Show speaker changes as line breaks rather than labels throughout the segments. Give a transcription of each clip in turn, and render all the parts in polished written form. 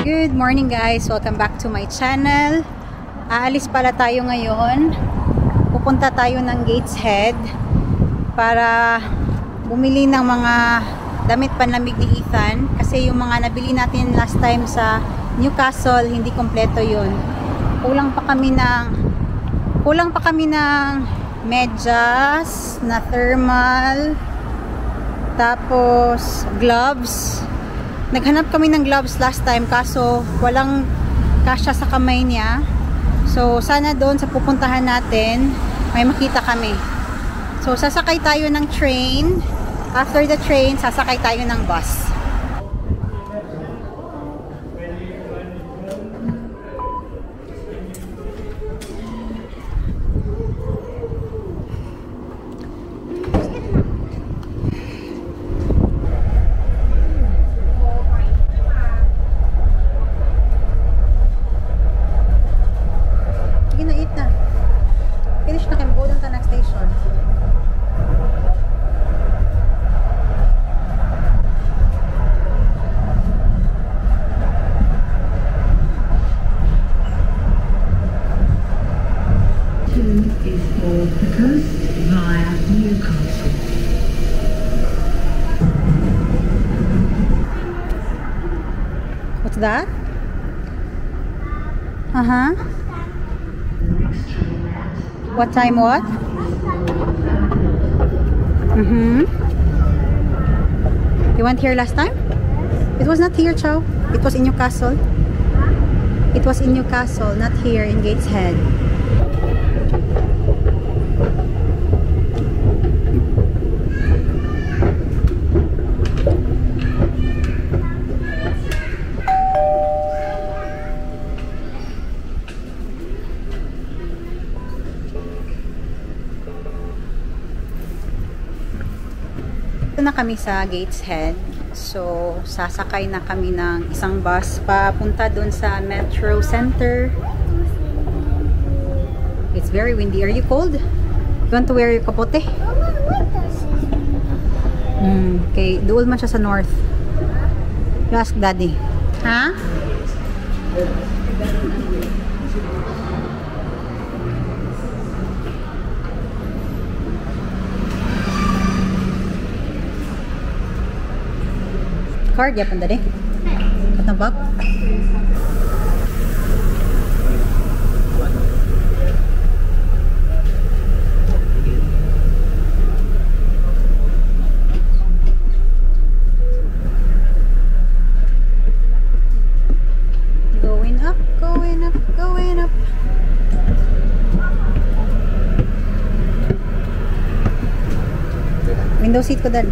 Good morning guys! Welcome back to my channel. Aalis pala tayo ngayon. Pupunta tayo ng Gateshead para bumili ng mga damit panlamig ni Ethan. Kasi yung mga nabili natin last time sa Newcastle, hindi kompleto yun. Kulang pa kami ng medyas na thermal, tapos gloves. Naghanap kami ng gloves last time kaso walang kasya sa kamay niya. So sana doon sa pupuntahan natin may makita kami. So sasakay tayo ng train. After the train, sasakay tayo ng bus. What's that? What time what? You went here last time? It was not here, Chow. It was in Newcastle. It was in Newcastle, not here in Gateshead. Na kami sa Gateshead. So, sasakay na kami ng isang bus papunta doon sa Metro Center. It's very windy. Are you cold? You want to wear your kapote? Okay, doon man siya sa north. You ask daddy. Ha? Card ya pun tadi. Ketebak. Going up, going up, going up. Window seat ko dan.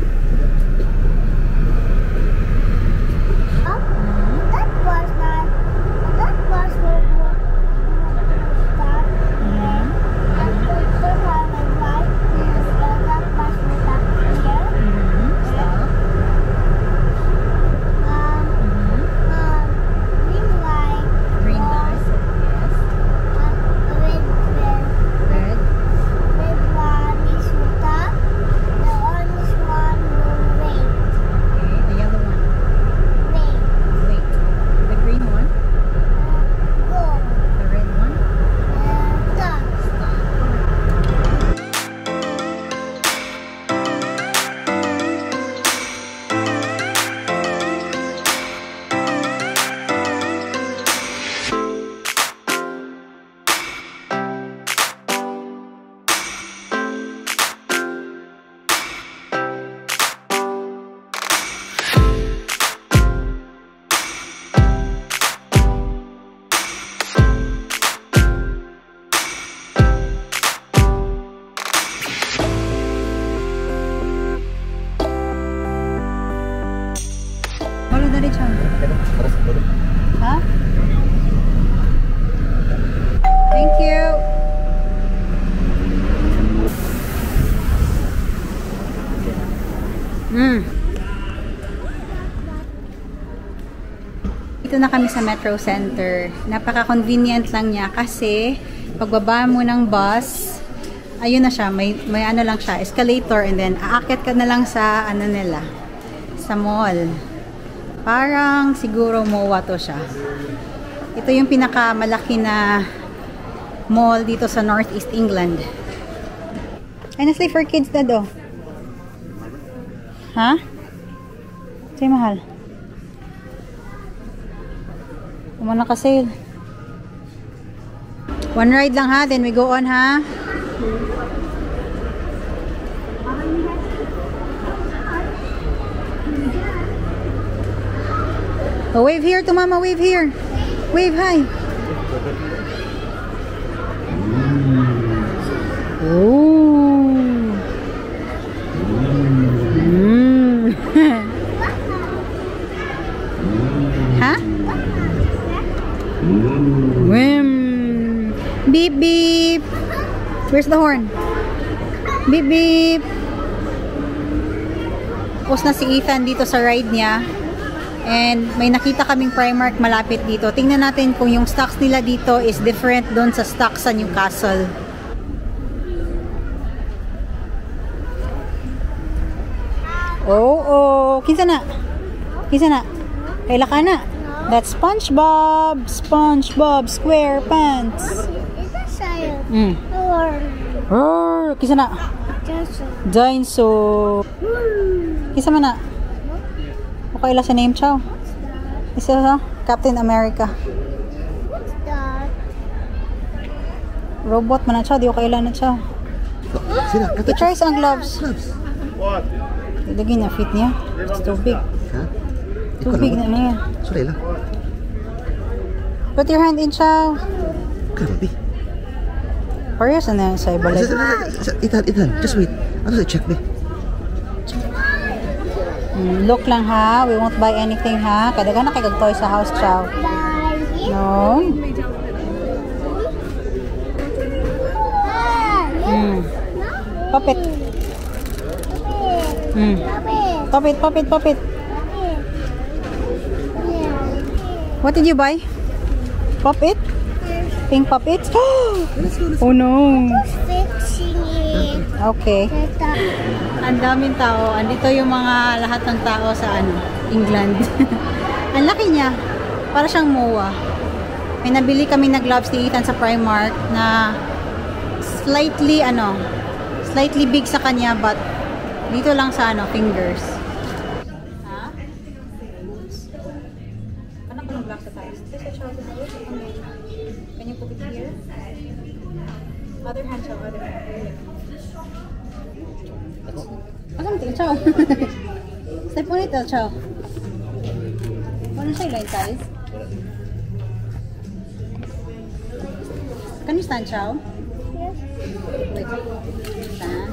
Huh? Thank you. Dito na kami sa Metro Center. Napaka-convenient lang niya kasi pagbaba mo ng bus, ayun na siya, may ano lang siya, escalator, and then aakyat ka na lang sa ano nila, sa mall. Parang siguro MOA to siya. Ito yung pinakamalaki na mall dito sa Northeast England. Honestly, for kids na do. Ha? Sa'yo mahal. Kumana ka sale. One ride lang ha, then we go on ha. Oh, wave here to mama, wave here. Wave hi. Oh. Ha? Whim. Beep beep. Where's the horn? Beep beep. Tapos na si Ethan dito sa ride niya. And may nakita kaming Primark malapit dito. Tingnan natin kung yung stocks nila dito is different doon sa stocks sa Newcastle. Oh. Kinsa na? Kinsa na? Kaila ka na? That's SpongeBob. SpongeBob SquarePants. Roar. Kinsa na? Dinosaur. Kinsa man na? Okay lang sa name, Chow. Isa sa Captain America.
What's that?
Robot man na, Chow. Di okay lang na, Chow. I-try sa ang gloves.
What?
Ilagay na fit niya. It's too big.
Ha?
Too big na niya.
Sorry lang.
Put your hand in, Chow.
Grabe.
Parehas na sa ibalay.
Ethan, just wait. Ano sa check me?
Look lang ha. We won't buy anything ha. Kadaga na kay toy sa house, Chow. No. Pop it. Pop it. What did you buy? Pop it? Pink pop it? Oh no.
Fixing it.
Okay. Ang daming tao. Andito yung mga lahat ng tao sa England. Ang laki niya. Para siyang MOA. May nabili kami na gloves ni Ethan sa Primark na slightly big sa kanya but dito lang sa fingers. Ha? Anak ko ng gloves sa tayo. Can you put it here? Other hand, Chow. Other hand. Ano mo Chow? Step on it, Chow. Ano siya line size? Can you stand, Chow? Wait. Stand.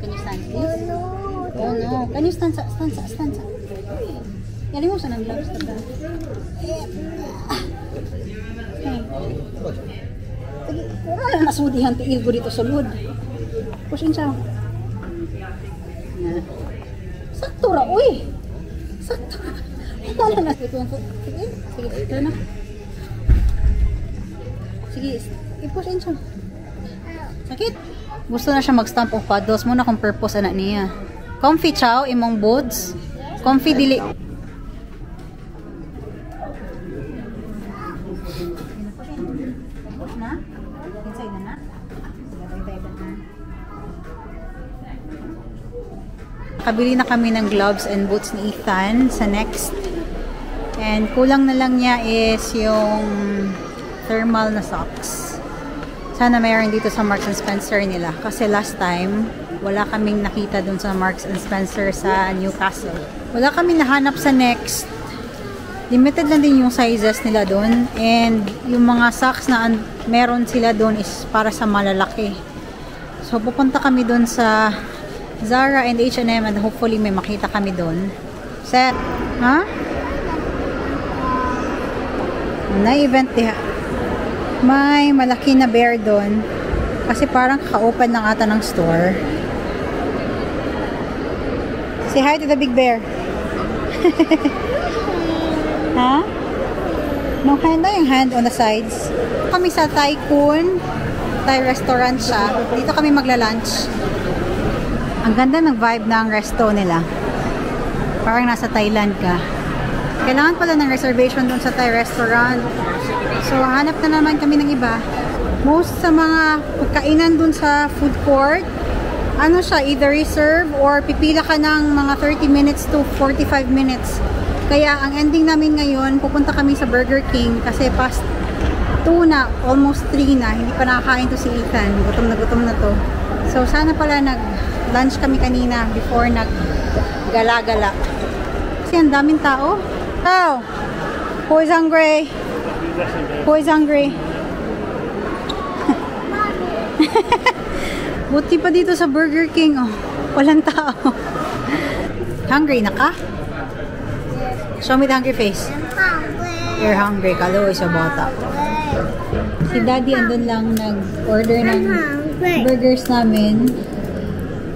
Can you stand, please? Oh no. Can you stand? Stand. Yali mo sa ng gloves. Wala na nasudihan tiil ko dito sa lod. Push in, Chow. Sakto ra, uy! Sakto ra. Wala na. Sige, na. Sige, i-push in siya. Sakit. Gusto na siya mag-stamp of paddles. Muna kung purpose anak niya. Comfy, Chow, imong boots. Comfy, dili. Na? Inside na na? Nakabili na kami ng gloves and boots ni Ethan sa Next. And kulang na lang niya is yung thermal na socks. Sana mayroon dito sa Marks and Spencer nila. Kasi last time, wala kaming nakita dun sa Marks and Spencer sa Newcastle. Wala kaming nahanap sa Next. Limited lang din yung sizes nila dun. And yung mga socks na meron sila dun is para sa malalaki. So pupunta kami dun sa Zara and H&M and hopefully may makita kami doon. Set. Ha? Na-event diha. May malaki na bear doon. Kasi parang ka-open ng ata ng store. Say hi to the big bear. Ha? No hand na yung hand on the sides. Kami sa Tycoon. Thai restaurant siya. Dito kami magla-lunch. Ang ganda ng vibe ng resto nila. Parang nasa Thailand ka. Kailangan pala ng reservation dun sa Thai restaurant. So, hanap na naman kami ng iba. Most sa mga pagkainan dun sa food court, ano siya, either reserve or pipila ka ng mga 30 minutes to 45 minutes. Kaya, ang ending namin ngayon, pupunta kami sa Burger King kasi past 2 na, almost 3 na. Hindi pa nakakain to si Ethan. Gutom na to. So, sana pala nag-lunch kami kanina before nag-gala-gala. Kasi ang daming tao. Oh! Who is hungry? Who is hungry? Buti pa dito sa Burger King, oh. Walang tao. Hungry na ka? Show me the hungry face. You're hungry. Kaloy sa bata. Si Daddy andun lang nag-order ng burgers namin.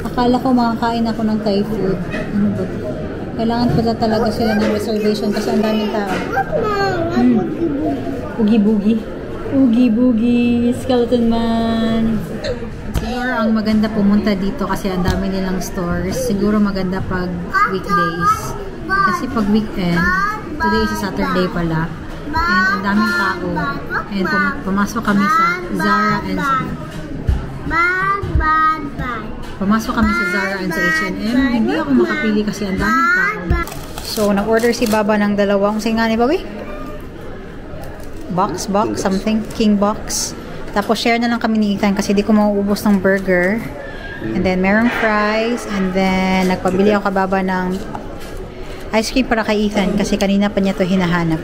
Akala ko makakain ako ng Thai food. Ano ba? Kailangan pala talaga sila ng reservation kasi ang daming tao. Ugi-bugi. Ugi-bugi. Skeleton man. Siguro ang maganda pumunta dito kasi ang dami nilang stores. Siguro maganda pag weekdays. Kasi pag weekend, today is Saturday pala. And ang daming tao. And pumasok kami sa Zara and pumasok kami sa Zara and sa H&M. Hindi ako makapili kasi ang daming tao. So, nag-order si Baba ng dalawang. Kasi nga ni Bawi? Box, something. King box. Tapos, share na lang kami ni Ethan kasi di ko mauubos ng burger. And then, merong fries. And then, nagpabili ako kababa ng ice cream para kay Ethan kasi kanina pa niya to hinahanap.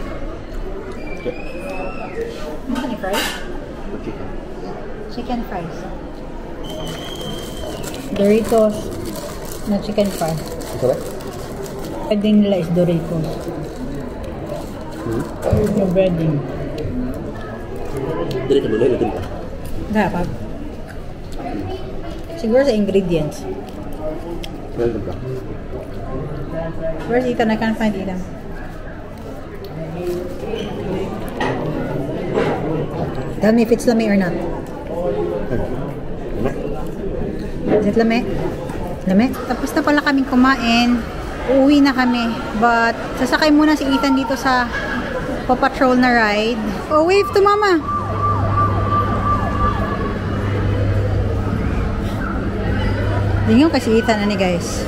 Ano fries? Chicken fries. Doritos na chicken fry.
Ito ba?
Breading nila is Doritos. Yung breading.
Dito mo na ito.
Dapat. Siguro sa ingredients.
Dito ba?
Where's Ethan? I can't find Ethan. Tell me if it's lami or not. Is it lami? Lami? Tapos na pala kaming kumain. Uuwi na kami. But, sasakay muna si Ethan dito sa papatrol na ride. Oh, wave to mama! Tingnan ko kasi Ethan, ani guys.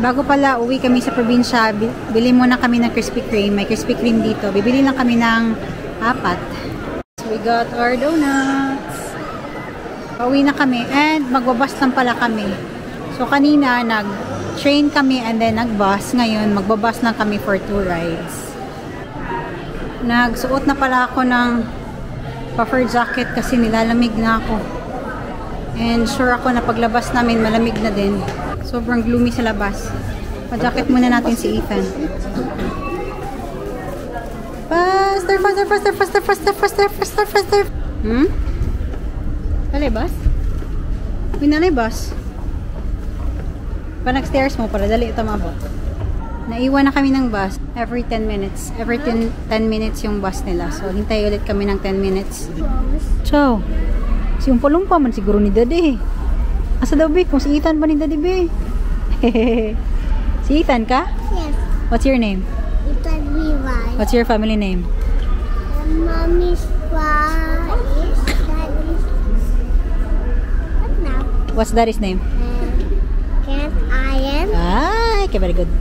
Bago pala uwi kami sa probinsya, bili muna kami ng Krispy Kreme. May Krispy Kreme dito. Bibili lang kami ng 4. So we got our donuts. Pauwi na kami and magbabas lang pala kami. So kanina nag-train kami and then nag-bus. Ngayon magbabas lang kami for 2 rides. Nagsuot na pala ako ng puffer jacket kasi nilalamig na ako. And sure ako na paglabas namin malamig na din. Sobrang gloomy sa labas. Pa-jacket muna natin si Ethan. Faster, faster, faster, faster, faster, faster, faster, faster. Dali, bus? Uy, nalay, bus. Pa nag-stairs mo para dali ito mabot. Naiwan na kami ng bus every 10 minutes. Every 10 minutes yung bus nila. So, hintay ulit kami ng 10 minutes. Ciao. Si Umpa-Lumpa man siguro ni Daddy. Asa daw, Be? Kung si Ethan ba ni Daddy, Be? Si Ethan ka?
Yes.
What's your name?
Ethan Levi.
What's your family name?
Mommy's is Daddy's. What now?
What's Daddy's name?
Can't I am?
Ah, okay, very good.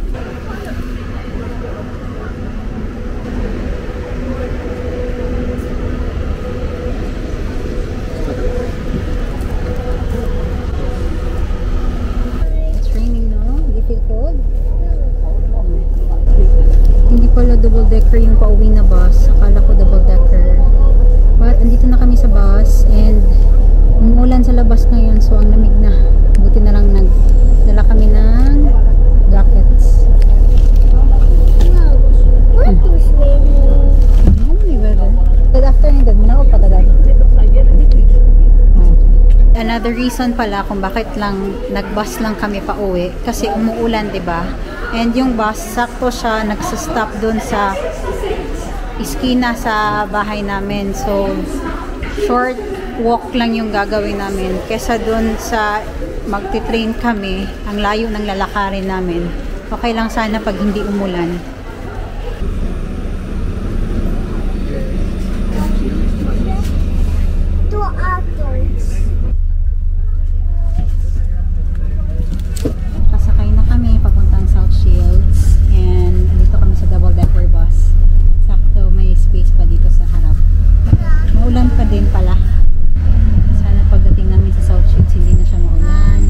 It's raining, no? Do you feel cold? Hindi pala double decker yung pauwi na bus. Akala ko double decker. But andito na kami sa bus and umuulan sa labas ngayon so ang lamig na. Buti na lang nagdala kami ng jackets.
Wow. What is raining?
Good afternoon, dad. Muna pa dad. Another reason pala kung bakit lang nag-bus lang kami pa uwi kasi umuulan, 'di ba? And yung bus sakto siya nagsa-stop doon sa iskina sa bahay namin. So short walk lang yung gagawin namin kesa doon sa magti-train kami, ang layo ng lalakarin namin. Okay lang sana pag hindi umulan.
Two autos.
Kasakay na kami papuntang South Shields and dito kami sa double-decker bus. Sakto may space pa dito sa harap. Maulan pa din pala. Sana pagdating namin sa South Shields hindi na siya maulan.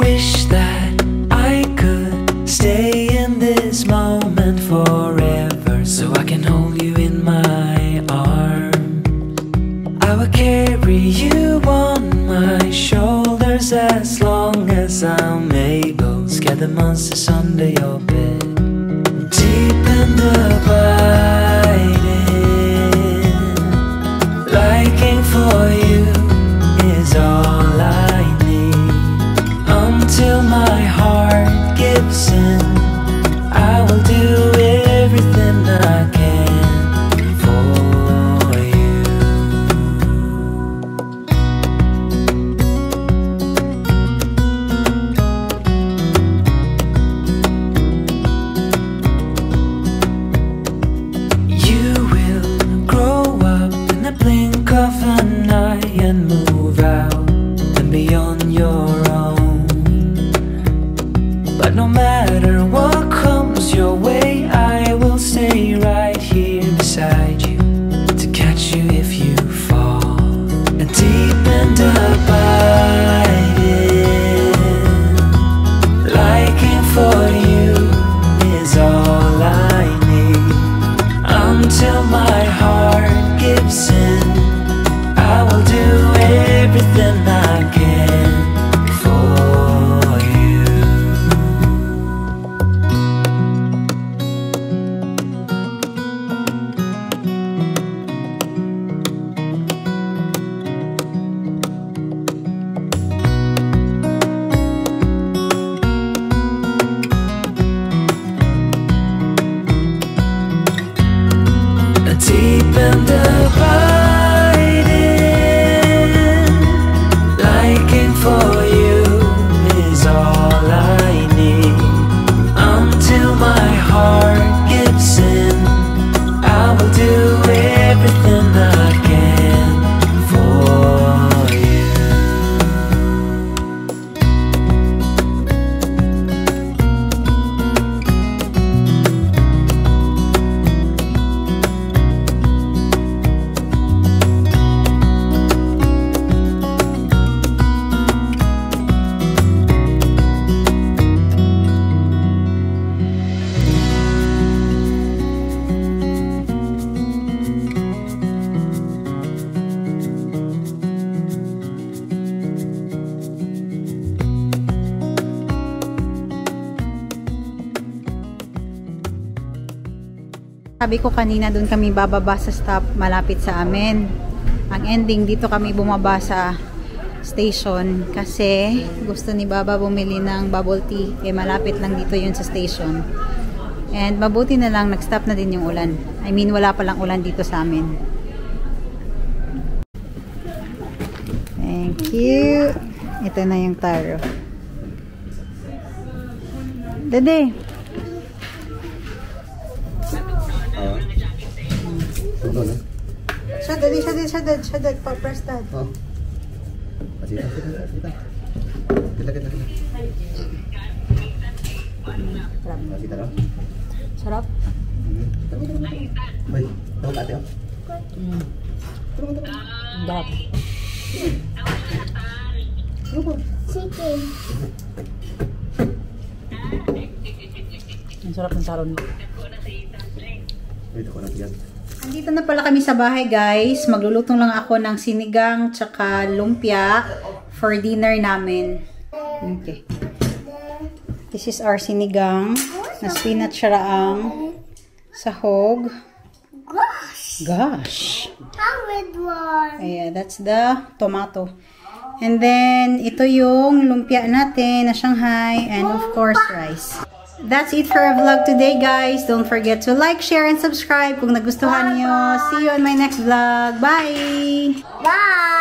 Wish that I could stay in this moment forever, so I can hold you in my arms. I will carry you on my shoulders as long as I'm able. Scare the monsters under your bed, deep and abiding. Liking for you is all I need. Until my heart gives in, I will do everything I can for you. You will grow up in the blink of an eye and move out and beyond your own. But no matter what comes your way, I will stay right here beside you to catch you if you fall. And deep and abiding, liking for you is all I need. Until my heart gives in, I will do everything I can for you. Deep and abiding, liking for you is all I need. Until my heart gives in, I will do everything I can for you.
Sabi ko kanina doon kami bababa sa stop malapit sa amin. Ang ending dito kami bumaba sa station kasi gusto ni Baba bumili ng bubble tea. Malapit lang dito yun sa station. And mabuti na lang nag-stop na din yung ulan. I mean wala palang ulan dito sa amin. Thank you. Ito na yung taro. Dede. Shadad. Pa-press that.
Oh. Kita.
Sarap.
Ay, tawag ate oh.
Sarap.
Chicken.
Ang sarap ng taron.
Ito ko lang yan.
Andito na pala kami sa bahay guys. Magluluto lang ako ng sinigang tsaka lumpia for dinner namin. Okay. This is our sinigang na spinach saraang sahog.
Gosh!
Gosh.
A red one.
Ayan, that's the tomato. And then, ito yung lumpia natin na Shanghai. And of course, rice. That's it for our vlog today, guys. Don't forget to like, share, and subscribe kung nagustuhan niyo. See you on my next vlog. Bye!
Bye.